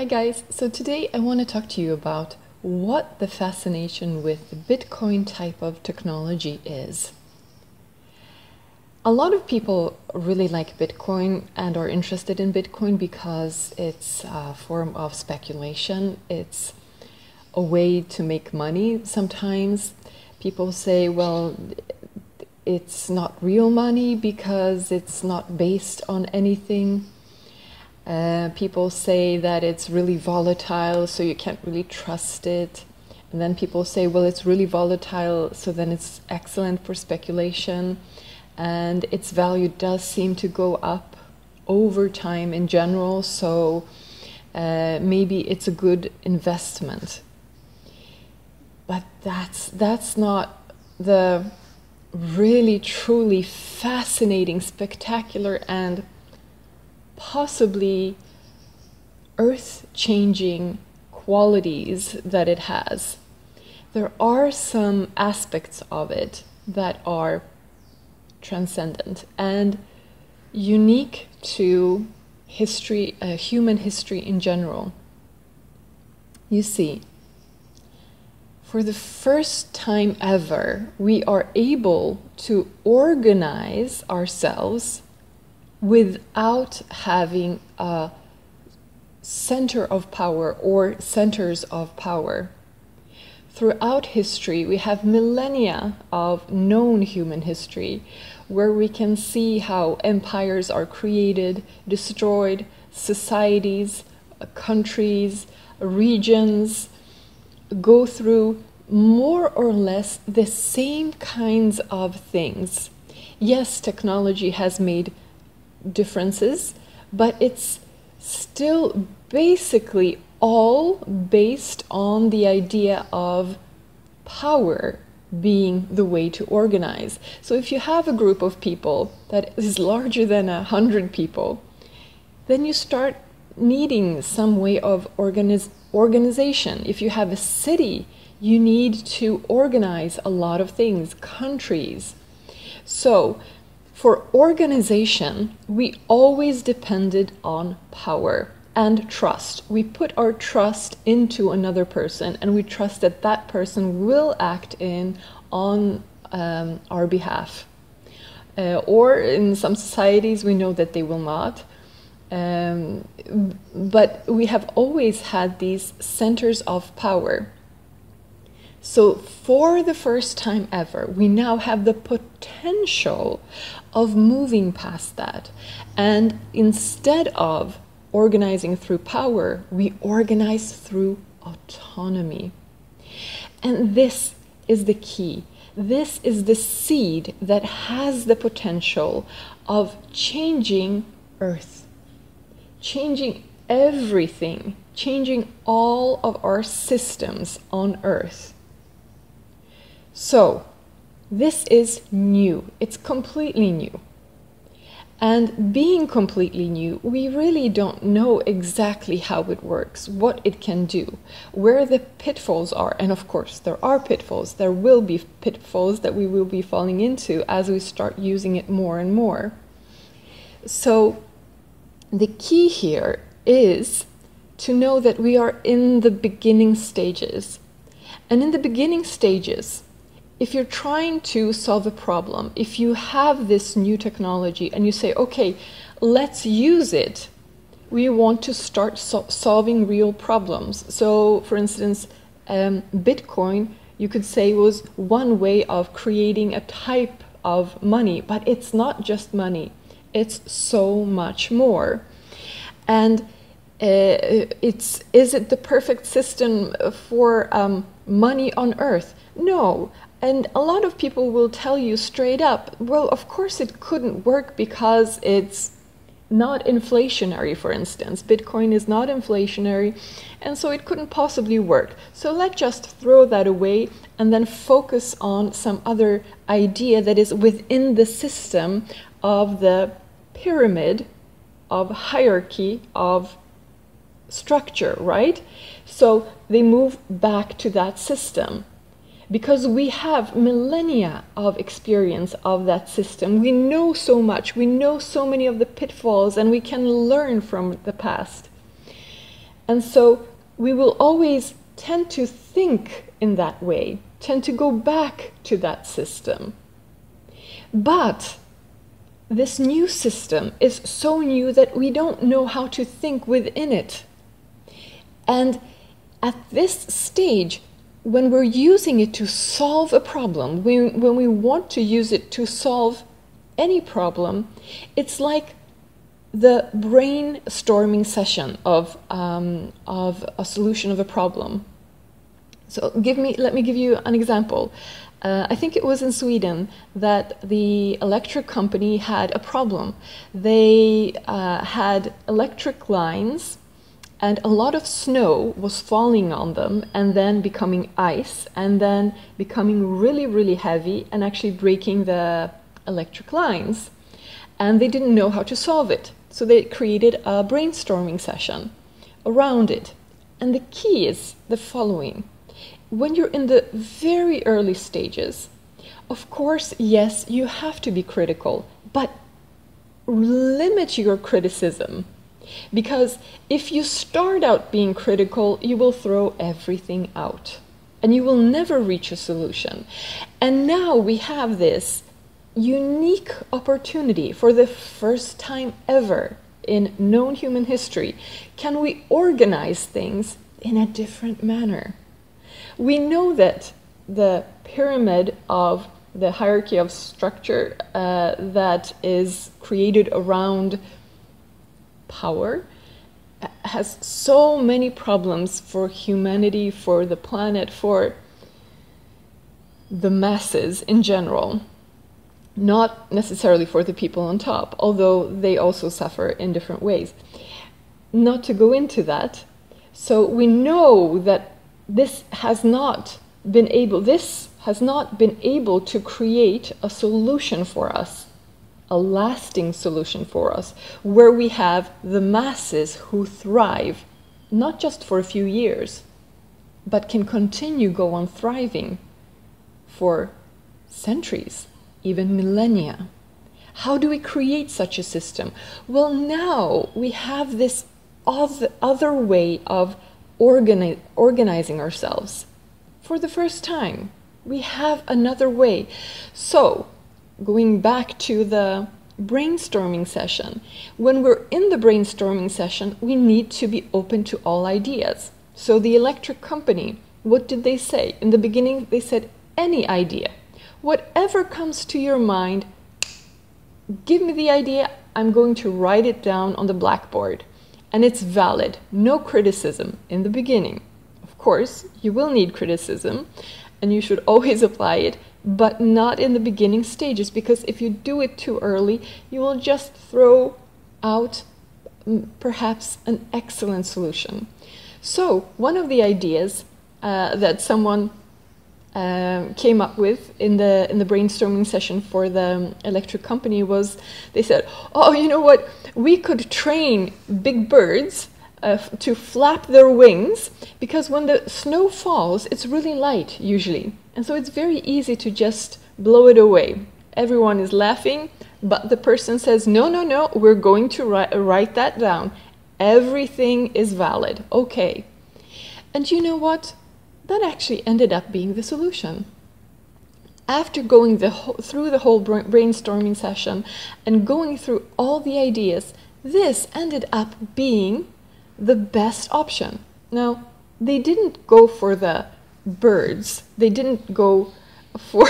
Hi guys, so today I want to talk to you about what the fascination with the Bitcoin type of technology is. A lot of people really like Bitcoin and are interested in Bitcoin because it's a form of speculation. It's a way to make money. Sometimes people say, well, it's not real money because it's not based on anything. People say that it's really volatile, so you can't really trust it. And then people say, well, it's really volatile, so then it's excellent for speculation. And its value does seem to go up over time in general, so maybe it's a good investment. But that's not the really, truly fascinating, spectacular, and possibly earth-changing qualities that it has. There are some aspects of it that are transcendent and unique to history, human history in general. You see, for the first time ever, we are able to organize ourselves without having a center of power or centers of power. Throughout history, we have millennia of known human history where we can see how empires are created, destroyed, societies, countries, regions go through more or less the same kinds of things. Yes, technology has made differences, but it's still basically all based on the idea of power being the way to organize. So if you have a group of people that is larger than 100 people, then you start needing some way of organization. If you have a city, you need to organize a lot of things, countries. So for organization, we always depended on power and trust. We put our trust into another person, and we trust that that person will act on our behalf. Or in some societies, we know that they will not. But we have always had these centers of power. So for the first time ever, we now have the potential of moving past that. And instead of organizing through power, we organize through autonomy. And this is the key. This is the seed that has the potential of changing Earth, changing everything, changing all of our systems on Earth. So, this is new. It's completely new. And being completely new, we really don't know exactly how it works, what it can do, where the pitfalls are. And of course, there are pitfalls. There will be pitfalls that we will be falling into as we start using it more and more. So, the key here is to know that we are in the beginning stages. And in the beginning stages, if you're trying to solve a problem, if you have this new technology and you say, okay, let's use it, we want to start solving real problems. So, for instance, Bitcoin, you could say, was one way of creating a type of money, but it's not just money. It's so much more. And is it the perfect system for money on Earth? No. And a lot of people will tell you straight up, well, of course it couldn't work because it's not inflationary, for instance. Bitcoin is not inflationary, and so it couldn't possibly work. So let's just throw that away and then focus on some other idea that is within the system of the pyramid of hierarchy of structure, right? So they move back to that system. Because we have millennia of experience of that system. We know so much, we know so many of the pitfalls, and we can learn from the past. And so we will always tend to think in that way, tend to go back to that system. But this new system is so new that we don't know how to think within it. And at this stage, when we're using it to solve a problem, when we want to use it to solve any problem, it's like the brainstorming session of a solution of a problem. So let me give you an example. I think it was in Sweden that the electric company had a problem. They had electric lines, and a lot of snow was falling on them and then becoming ice and then becoming really, really heavy and actually breaking the electric lines. And they didn't know how to solve it. So they created a brainstorming session around it. And the key is the following. When you're in the very early stages, of course, yes, you have to be critical, but limit your criticism. Because if you start out being critical, you will throw everything out and you will never reach a solution. And now we have this unique opportunity for the first time ever in known human history. Can we organize things in a different manner? We know that the pyramid of the hierarchy of structure that is created around power has so many problems for humanity, for the planet, for the masses in general. Not necessarily for the people on top, although they also suffer in different ways. Not to go into that. So we know that this has not been able to create a solution for us, a lasting solution for us, where we have the masses who thrive, not just for a few years, but can continue go on thriving for centuries, even millennia. How do we create such a system? Well, now we have this other way of organizing ourselves. For the first time, we have another way. So, going back to the brainstorming session, when we're in the brainstorming session, we need to be open to all ideas. So the electric company, what did they say? In the beginning, they said, any idea. Whatever comes to your mind, give me the idea, I'm going to write it down on the blackboard. And it's valid, no criticism in the beginning. Of course, you will need criticism, and you should always apply it, but not in the beginning stages, because if you do it too early, you will just throw out perhaps an excellent solution. So, one of the ideas that someone came up with in the brainstorming session for the electric company was, they said, oh, you know what, we could train big birds to flap their wings, because when the snow falls, it's really light usually, and so it's very easy to just blow it away. Everyone is laughing, but the person says, no, no, no, we're going to write that down. Everything is valid. Okay. And you know what? That actually ended up being the solution. After going through the whole brainstorming session and going through all the ideas, this ended up being the best option. Now, they didn't go for the birds. They didn't go for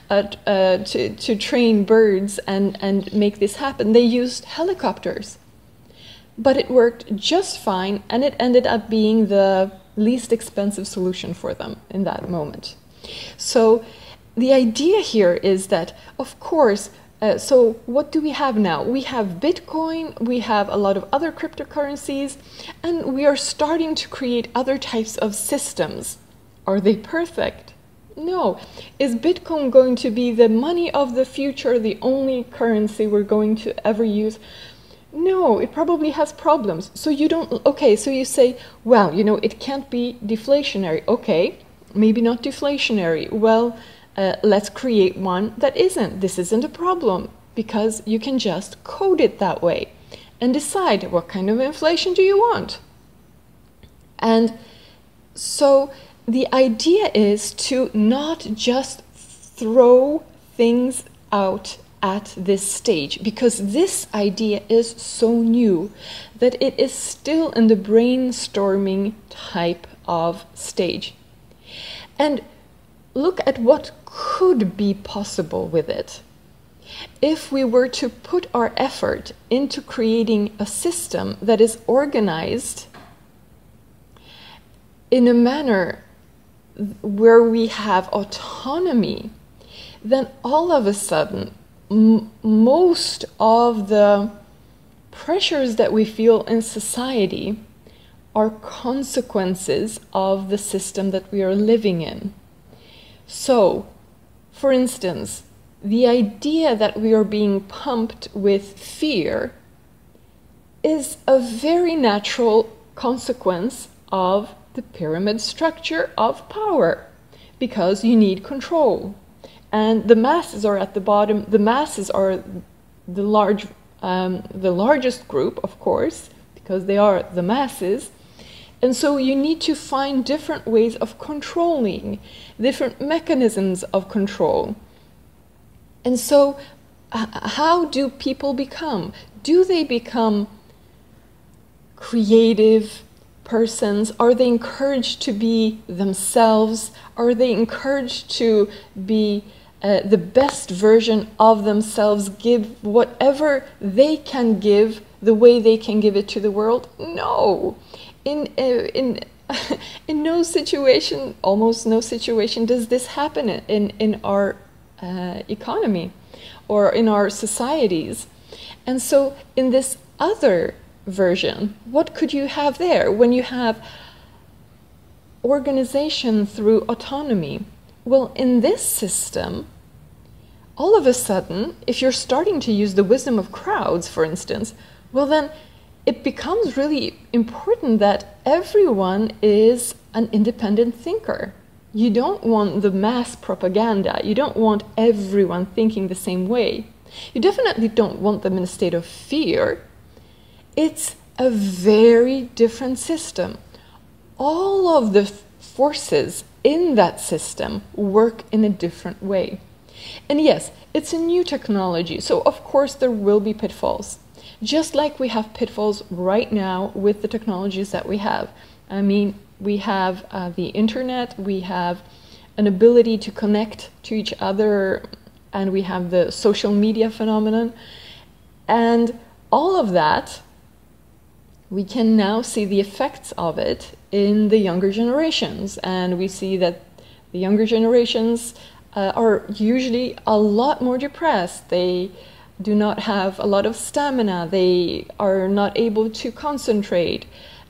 to train birds and make this happen. They used helicopters. But it worked just fine, and it ended up being the least expensive solution for them in that moment. So the idea here is that, of course, so what do we have now? We have Bitcoin, we have a lot of other cryptocurrencies, and we are starting to create other types of systems. Are they perfect? No. Is Bitcoin going to be the money of the future, the only currency we're going to ever use? No, it probably has problems. So you don't, okay, so you say, well, you know, it can't be deflationary. Okay, maybe not deflationary. Well, let's create one that isn't. This isn't a problem, because you can just code it that way and decide what kind of inflation do you want. And so the idea is to not just throw things out at this stage, because this idea is so new that it is still in the brainstorming type of stage. And look at what could be possible with it. If we were to put our effort into creating a system that is organized in a manner where we have autonomy, then all of a sudden, most of the pressures that we feel in society are consequences of the system that we are living in. So, for instance, the idea that we are being pumped with fear is a very natural consequence of the pyramid structure of power, because you need control. And the masses are at the bottom. The masses are the largest group, of course, because they are the masses. And so you need to find different ways of controlling, different mechanisms of control. And so how do people become? Do they become creative persons? Are they encouraged to be themselves? Are they encouraged to be the best version of themselves, give whatever they can give the way they can give it to the world? No. In no situation, almost no situation, does this happen in our economy or in our societies. And so in this other version, what could you have there when you have organization through autonomy? Well, in this system, all of a sudden, if you're starting to use the wisdom of crowds, for instance, well then it becomes really important that everyone is an independent thinker. You don't want the mass propaganda. You don't want everyone thinking the same way. You definitely don't want them in a state of fear. It's a very different system. All of the forces in that system work in a different way. And yes, it's a new technology, so of course there will be pitfalls. Just like we have pitfalls right now with the technologies that we have. I mean, we have the internet, we have an ability to connect to each other, and we have the social media phenomenon. And all of that, we can now see the effects of it in the younger generations. And we see that the younger generations are usually a lot more depressed. They do not have a lot of stamina. They are not able to concentrate,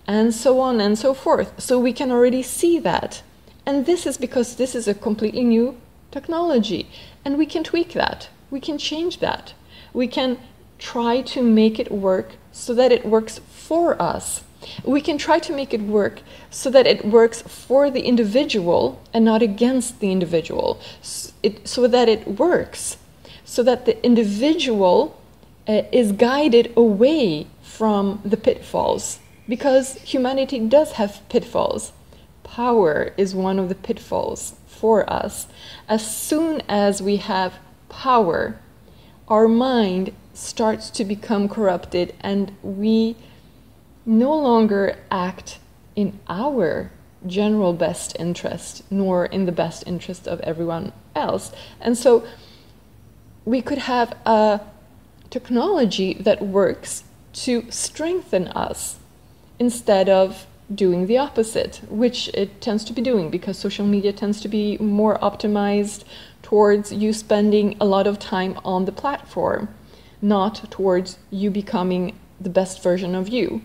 and so on and so forth. So we can already see that. And this is because this is a completely new technology. And we can tweak that. We can change that. We can try to make it work so that it works for us. We can try to make it work so that it works for the individual and not against the individual, so that it works, so that the individual is guided away from the pitfalls, because humanity does have pitfalls. Power is one of the pitfalls for us. As soon as we have power, our mind starts to become corrupted, and we no longer act in our general best interest, nor in the best interest of everyone else. And so we could have a technology that works to strengthen us instead of doing the opposite, which it tends to be doing, because social media tends to be more optimized towards you spending a lot of time on the platform, not towards you becoming the best version of you,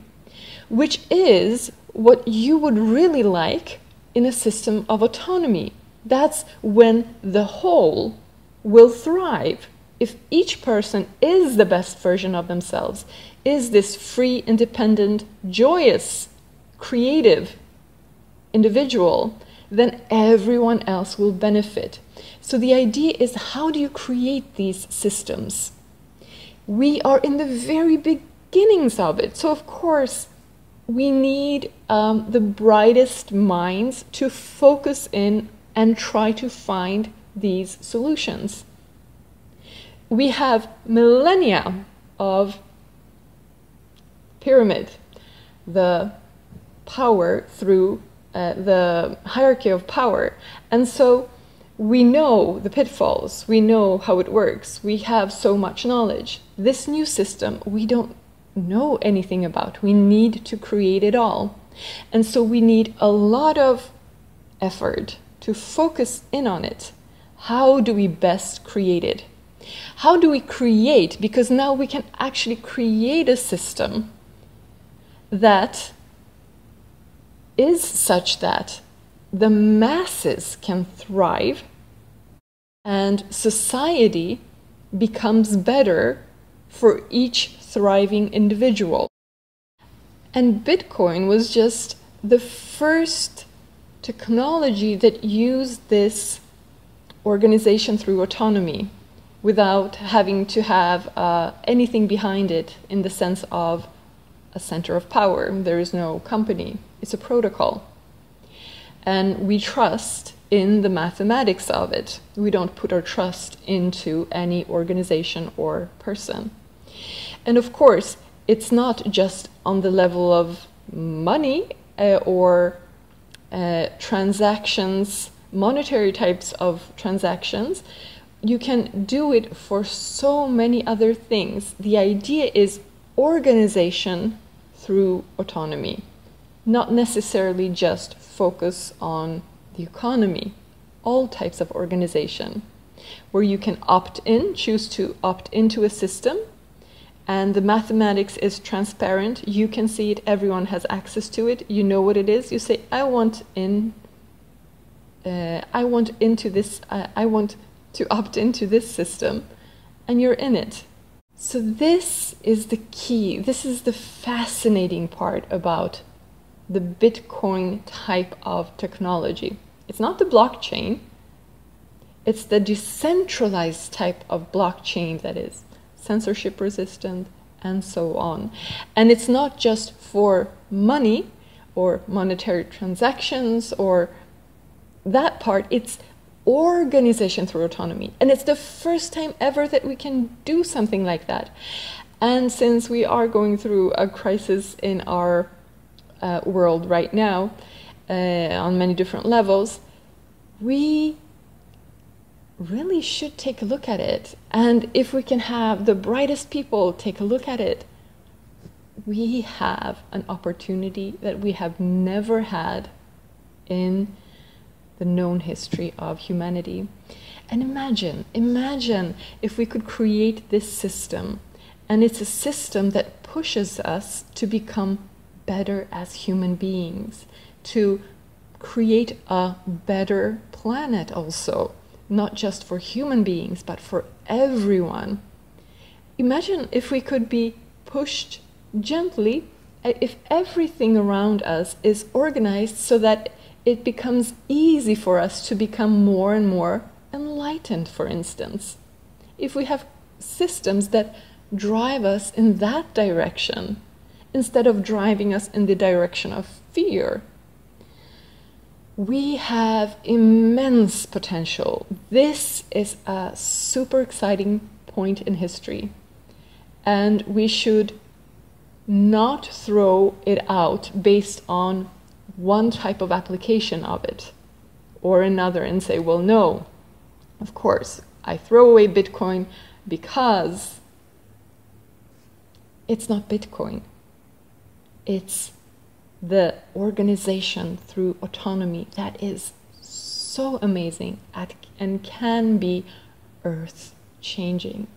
which is what you would really like in a system of autonomy. That's when the whole will thrive. If each person is the best version of themselves, is this free, independent, joyous, creative individual, then everyone else will benefit. So the idea is, how do you create these systems? We are in the very beginnings of it. So of course, we need the brightest minds to focus in and try to find these solutions. We have millennia of pyramid, the power through the hierarchy of power. And so we know the pitfalls, we know how it works, we have so much knowledge. This new system, we don't know anything about. We need to create it all. And so we need a lot of effort to focus in on it. How do we best create it? How do we create? Because now we can actually create a system that is such that the masses can thrive and society becomes better for each thriving individual. And Bitcoin was just the first technology that used this organization through autonomy without having to have anything behind it in the sense of a center of power. There is no company. It's a protocol. And we trust in the mathematics of it. We don't put our trust into any organization or person. And of course, it's not just on the level of money or transactions, monetary types of transactions. You can do it for so many other things. The idea is organization through autonomy, not necessarily just focus on the economy, all types of organization, where you can opt in, choose to opt into a system, and the mathematics is transparent. You can see it, everyone has access to it, you know what it is. You say, I want to opt into this system, and you're in it. So this is the key. This is the fascinating part about the Bitcoin type of technology. It's not the blockchain. It's the decentralized type of blockchain that is censorship resistant and so on. And it's not just for money or monetary transactions or that part. It's organization through autonomy. And it's the first time ever that we can do something like that. And since we are going through a crisis in our world right now, on many different levels, we really should take a look at it. And if we can have the brightest people take a look at it, we have an opportunity that we have never had in the known history of humanity. And imagine if we could create this system, and it's a system that pushes us to become better as human beings, to create a better planet also, not just for human beings, but for everyone. Imagine if we could be pushed gently, if everything around us is organized so that it becomes easy for us to become more and more enlightened, for instance. If we have systems that drive us in that direction, instead of driving us in the direction of fear, we have immense potential. This is a super exciting point in history, and we should not throw it out based on one type of application of it or another and say, well, no, of course, I throw away Bitcoin because it's not Bitcoin. It's the organization through autonomy that is so amazing and can be earth-changing.